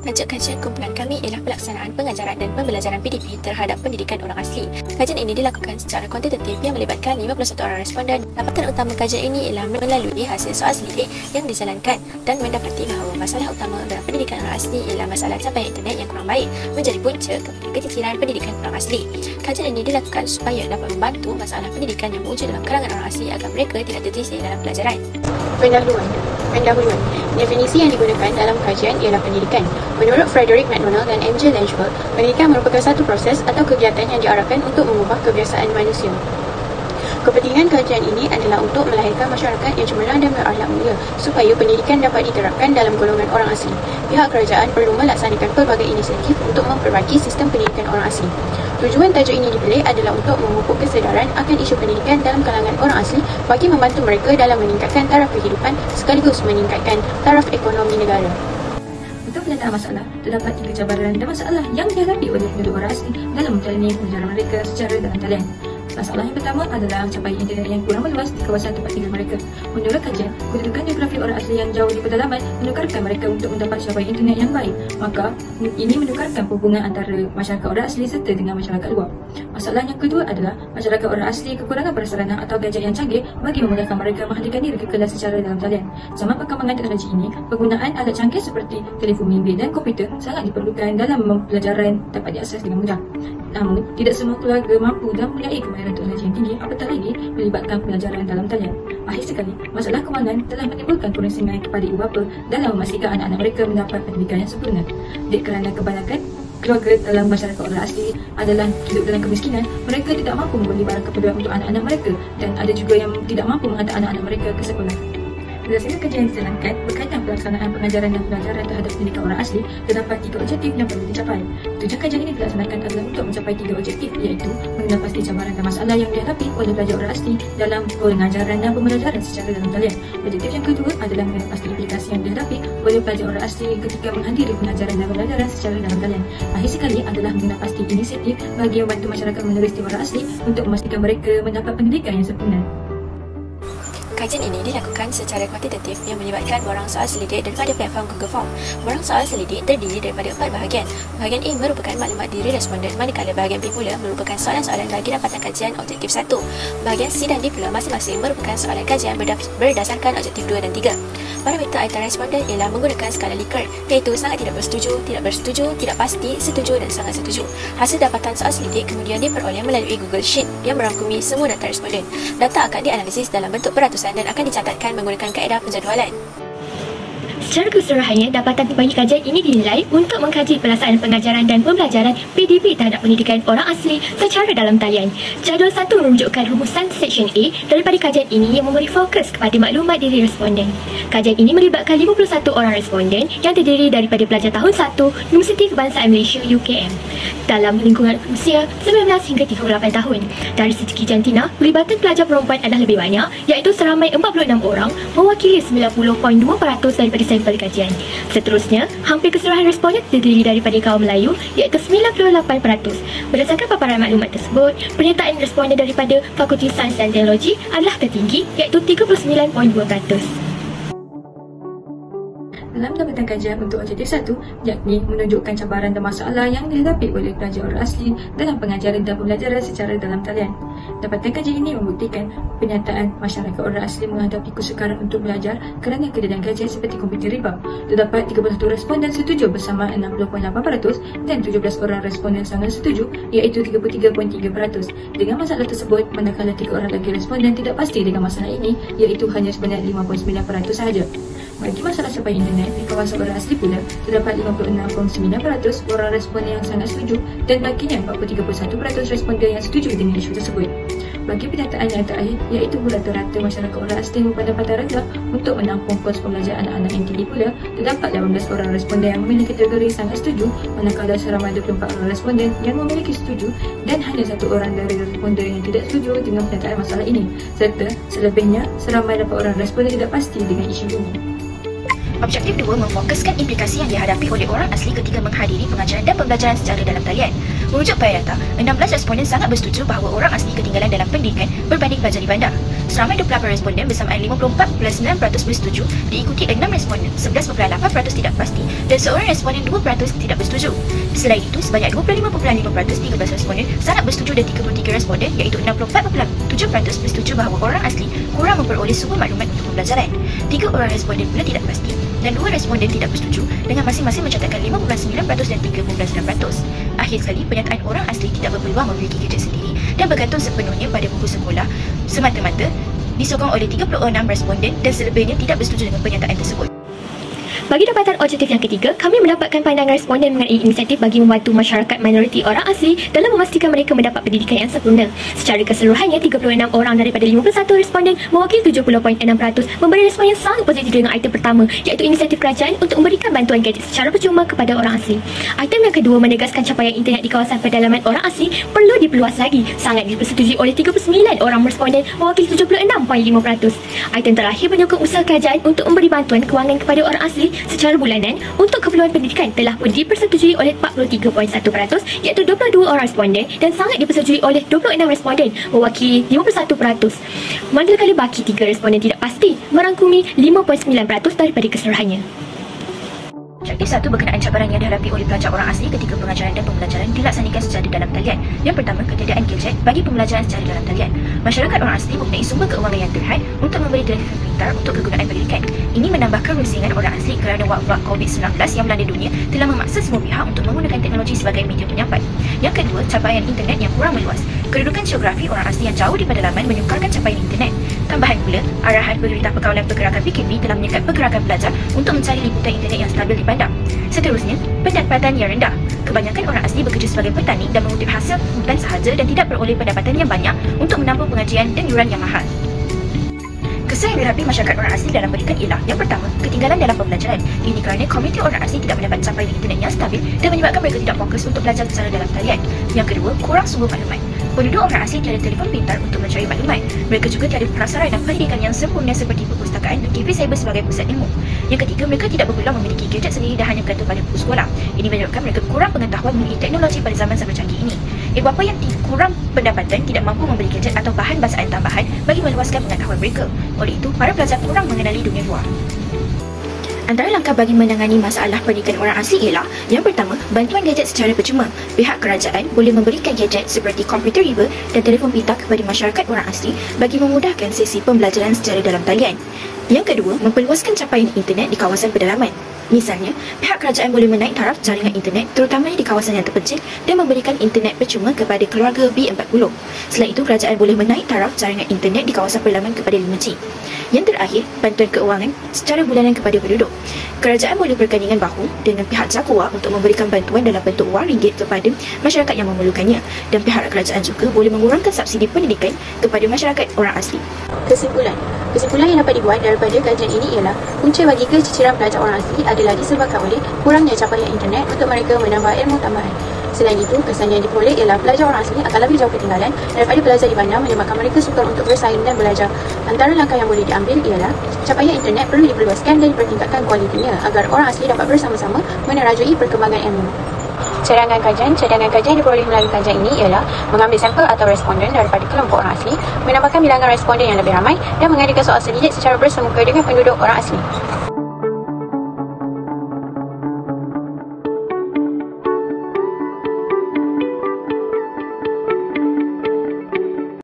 Tajuk kajian kumpulan kami ialah pelaksanaan pengajaran dan pembelajaran PDP terhadap pendidikan orang asli. Kajian ini dilakukan secara kuantitatif yang melibatkan 51 orang responden. Dapatan utama kajian ini ialah melalui hasil soal selidik yang dijalankan dan mendapati bahawa masalah utama dalam pendidikan orang asli ialah masalah capaian internet yang kurang baik menjadi punca kepada keciciran pendidikan orang asli. Kajian ini dilakukan supaya dapat membantu masalah pendidikan yang wujud dalam kalangan orang asli agar mereka tidak tertisih dalam pelajaran. Pendahuluan. Definisi yang digunakan dalam kajian ialah pendidikan. Menurut Frederick McDonald dan MJ Langewood, pendidikan merupakan satu proses atau kegiatan yang diarahkan untuk mengubah kebiasaan manusia. Kepentingan kajian ini adalah untuk melahirkan masyarakat yang cemerlang dan berakhlak mulia supaya pendidikan dapat diterapkan dalam golongan orang asli. Pihak kerajaan perlu melaksanakan pelbagai inisiatif untuk memperbaiki sistem pendidikan orang asli. Tujuan tajuk ini dipilih adalah untuk memupuk kesedaran akan isu pendidikan dalam kalangan orang asli bagi membantu mereka dalam meningkatkan taraf kehidupan sekaligus meningkatkan taraf ekonomi negara. Untuk penyertaan masalah, terdapat 3 cabaran dan masalah yang dihadapi oleh penduduk orang asli dalam menjalani pengajaran mereka secara dalam talian. Masalah yang pertama adalah capaian internet yang kurang meluas di kawasan tempat tinggal mereka. Menurut kajian, kedudukan geografi orang asli yang jauh di pedalaman menukarkan mereka untuk mendapat capaian internet yang baik. Maka, ini menukarkan hubungan antara masyarakat orang asli serta dengan masyarakat luar. Masalah yang kedua adalah masyarakat orang asli kekurangan prasarana atau gadget yang canggih bagi memudahkan mereka menghadirkan diri ke kelas secara dalam talian. Zaman perkembangan teknologi ini, penggunaan alat canggih seperti telefon bimbit dan komputer sangat diperlukan dalam pelajaran dapat diakses dengan mudah. Namun, tidak semua keluarga mampu dan mempunyai kemahiran teknologi yang tinggi, apatah lagi melibatkan pelajaran dalam talian. Akhir sekali, masalah kewangan telah menimbulkan kerangsingan kepada ibu bapa dalam memastikan anak-anak mereka mendapat pendidikan yang sempurna. Kerana kebanyakan keluarga dalam masyarakat orang asli adalah hidup dalam kemiskinan, mereka tidak mampu membeli barang keperluan untuk anak-anak mereka dan ada juga yang tidak mampu menghantar anak-anak mereka ke sekolah. Berdasarkan kajian yang dijalankan berkaitan pelaksanaan pengajaran dan pelajaran terhadap pendidikan orang asli, terdapat 3 objektif yang perlu dicapai. Tujuan kajian ini dilaksanakan adalah untuk mencapai 3 objektif, iaitu mengenal pasti cabaran dan masalah yang dihadapi oleh pelajar orang asli dalam pengajaran dan pembelajaran secara dalam talian. Objektif yang kedua adalah mengenal pasti implikasi yang dihadapi oleh pelajar orang asli ketika menghadiri pengajaran dan pembelajaran secara dalam talian. Akhir sekali adalah mengenal pasti inisiatif bagi membantu masyarakat menerusi orang asli untuk memastikan mereka mendapat pendidikan yang sempurna. Kajian ini dilakukan secara kuantitatif yang melibatkan borang soal selidik daripada platform Google Form. Borang soal selidik terdiri daripada 4 bahagian. Bahagian A merupakan maklumat diri responden, manakala bahagian B pula merupakan soalan-soalan bagi dapatan kajian objektif 1. Bahagian C dan D pula masing-masing merupakan soalan kajian berdasarkan objektif 2 dan 3. Parameter item responden ialah menggunakan skala Likert, iaitu sangat tidak bersetuju, tidak pasti, setuju dan sangat setuju. Hasil dapatan soal selidik kemudian diperoleh melalui Google Sheet yang merangkumi semua data responden. Data akan dianalisis dalam bentuk peratusan dan akan dicatatkan menggunakan kaedah penjadualan. Secara keseluruhannya, dapatan bagi kajian ini dinilai untuk mengkaji pelaksanaan pengajaran dan pembelajaran PDP terhadap pendidikan orang asli secara dalam talian. Jadual 1 merujukkan rumusan Seksyen A daripada kajian ini yang memberi fokus kepada maklumat diri responden. Kajian ini melibatkan 51 orang responden yang terdiri daripada pelajar tahun 1 Universiti Kebangsaan Malaysia UKM dalam lingkungan usia 19 hingga 38 tahun. Dari segi jantina, pelibatan pelajar perempuan adalah lebih banyak, iaitu seramai 46 orang mewakili 90.2% daripada sampel kajian. Seterusnya, hampir keseluruhan responden terdiri daripada kaum Melayu, iaitu 98%. Berdasarkan paparan maklumat tersebut, penyertaan responden daripada Fakulti Sains dan Teknologi adalah tertinggi, iaitu 39.2%. Dalam dapatan kajian untuk objektif 1, yakni menunjukkan cabaran dan masalah yang dihadapi oleh pelajar orang asli dalam pengajaran dan pembelajaran secara dalam talian. Dapatan kajian ini membuktikan penyataan masyarakat orang asli menghadapi kesukaran untuk belajar kerana keadaan kajian seperti komputer riba. Terdapat 31 responden setuju bersama 60.8% dan 17 orang responden sangat setuju, iaitu 33.3%. Dengan masalah tersebut, manakala 3 orang lagi responden tidak pasti dengan masalah ini, iaitu hanya sebanyak 5.9% sahaja. Bagi masalah capaian internet di kawasan orang asli pula, terdapat 56.9% orang responden yang sangat setuju dan baginya 41% responden yang setuju dengan isu tersebut. Bagi penyataan yang terakhir, iaitu rata-rata masyarakat orang asli berpendapatan rendah untuk menampung kos pembelajaran anak-anak yang tinggi pula, terdapat 18 orang responden yang memiliki kategori sangat setuju, manakala seramai 24 orang responden yang memiliki setuju dan hanya 1 orang dari responden yang tidak setuju dengan penyataan masalah ini, serta selebihnya seramai 8 orang responden tidak pasti dengan isu ini. Objektif 2 memfokuskan implikasi yang dihadapi oleh orang asli ketika menghadiri pengajaran dan pembelajaran secara dalam talian. Merujuk pada data, 16 responden sangat bersetuju bahawa orang asli ketinggalan dalam pendidikan berbanding pelajar di bandar. Seramai 28 responden bersamaan 54.9% bersetuju, diikuti 6 responden 11.8% tidak pasti dan seorang responden 2% tidak bersetuju. Selain itu, sebanyak 25.5% 13 responden sangat bersetuju dan 33 responden iaitu 64.7% bersetuju bahawa orang asli kurang memperoleh sumber maklumat untuk pembelajaran. 3 orang responden pula tidak pasti dan 2 responden tidak bersetuju dengan masing-masing mencatatkan 5.9% dan 3.9%. Akhir sekali, penyataan orang asli tidak berpeluang memiliki gadget sendiri dan bergantung sepenuhnya pada buku sekolah semata-mata disokong oleh 36 responden dan selebihnya tidak bersetuju dengan pernyataan tersebut. Bagi dapatan objektif yang ketiga, kami mendapatkan pandangan responden mengenai inisiatif bagi membantu masyarakat minoriti orang asli dalam memastikan mereka mendapat pendidikan yang sempurna. Secara keseluruhannya, 36 orang daripada 51 responden mewakili 70.6% memberi respon yang sangat positif dengan item pertama, iaitu inisiatif kerajaan untuk memberikan bantuan gadget secara percuma kepada orang asli. Item yang kedua menegaskan capaian internet di kawasan pedalaman orang asli perlu diperluas lagi, sangat dipersetujui oleh 39 orang responden mewakili 76.5%. Item terakhir menyokong usaha kerajaan untuk memberi bantuan kewangan kepada orang asli secara bulanan untuk keperluan pendidikan telah pun dipersetujui oleh 43.1% iaitu 22 orang responden dan sangat dipersetujui oleh 26 responden mewakili 51%. Manakala baki 3 responden tidak pasti merangkumi 5.9% daripada keseluruhannya. Objektif 1 berkenaan cabaran yang dihadapi oleh pelajar orang asli ketika pengajaran dan pembelajaran dilaksanakan secara dalam talian. Yang pertama, ketiadaan gadget bagi pembelajaran secara dalam talian. Masyarakat orang asli mempunyai sumber keuangan yang terhad untuk membeli telefon pintar untuk kegunaan pendidikan. Ini menambahkan rusingan orang asli kerana wabak COVID-19 yang melanda dunia telah memaksa semua pihak untuk menggunakan teknologi sebagai media penyampai. Yang kedua, capaian internet yang kurang meluas. Kedudukan geografi orang asli yang jauh di pedalaman menyukarkan capaian internet. Tambahan pula, arahan Pemerintah Perkawalan Pergerakan PKP telah menyekat pergerakan pelajar untuk mencari liputan internet yang stabil dipandang. Seterusnya, pendapatan yang rendah. Kebanyakan orang asli bekerja sebagai petani dan mengutip hasil hutan sahaja dan tidak beroleh pendapatan yang banyak untuk menampung pengajian dan yuran yang mahal. Kesan yang dihadapi masyarakat orang asli dalam pendidikan ialah yang pertama, ketinggalan dalam pembelajaran. Ini kerana komuniti orang asli tidak mendapat capaian internet yang stabil dan menyebabkan mereka tidak fokus untuk belajar secara dalam talian. Yang kedua, kurang sumber maklumat. Penduduk orang asli tiada telefon pintar untuk mencari maklumat. Mereka juga tiada prasarana pendidikan yang sempurna seperti perpustakaan dan kafe cyber sebagai pusat ilmu. Yang ketiga, mereka tidak berpeluang memiliki gadget sendiri dan hanya bergantung pada buku sekolah. Ini menyebabkan mereka kurang pengetahuan mengenai teknologi pada zaman sangat canggih ini. Ibu bapa yang kurang pendapatan tidak mampu membeli gadget atau bahan bacaan tambahan bagi meluaskan pengetahuan mereka. Oleh itu, para pelajar kurang mengenali dunia luar. Antara langkah bagi menangani masalah pendidikan orang asli ialah yang pertama, bantuan gadget secara percuma. Pihak kerajaan boleh memberikan gadget seperti komputer riba dan telefon pintar kepada masyarakat orang asli bagi memudahkan sesi pembelajaran secara dalam talian. Yang kedua, memperluaskan capaian internet di kawasan pedalaman. Misalnya, pihak kerajaan boleh menaik taraf jaringan internet terutamanya di kawasan yang terpencil dan memberikan internet percuma kepada keluarga B40. Selain itu, kerajaan boleh menaik taraf jaringan internet di kawasan pedalaman kepada 5G. Yang terakhir, bantuan keuangan secara bulanan kepada penduduk. Kerajaan boleh bergandingan bahu dengan pihak JAKUA untuk memberikan bantuan dalam bentuk wang ringgit kepada masyarakat yang memerlukannya dan pihak kerajaan juga boleh mengurangkan subsidi pendidikan kepada masyarakat orang asli. Kesimpulan yang dapat dibuat daripada kajian ini ialah punca bagi keciciran pelajar orang asli adalah disebabkan oleh kurangnya capaian internet untuk mereka menambah ilmu tambahan. Selain itu, kesan yang diperoleh ialah pelajar orang asli akan lebih jauh ketinggalan daripada pelajar di bandar menyebabkan mereka sukar untuk bersaing dan belajar. Antara langkah yang boleh diambil ialah capaian internet perlu diperluaskan dan dipertingkatkan kualitinya agar orang asli dapat bersama-sama menerajui perkembangan ilmu. Cadangan kajian diperoleh melalui kajian ini ialah mengambil sampel atau responden daripada kelompok orang asli, menambahkan bilangan responden yang lebih ramai dan mengadakan soal selidik secara bersemuka dengan penduduk orang asli.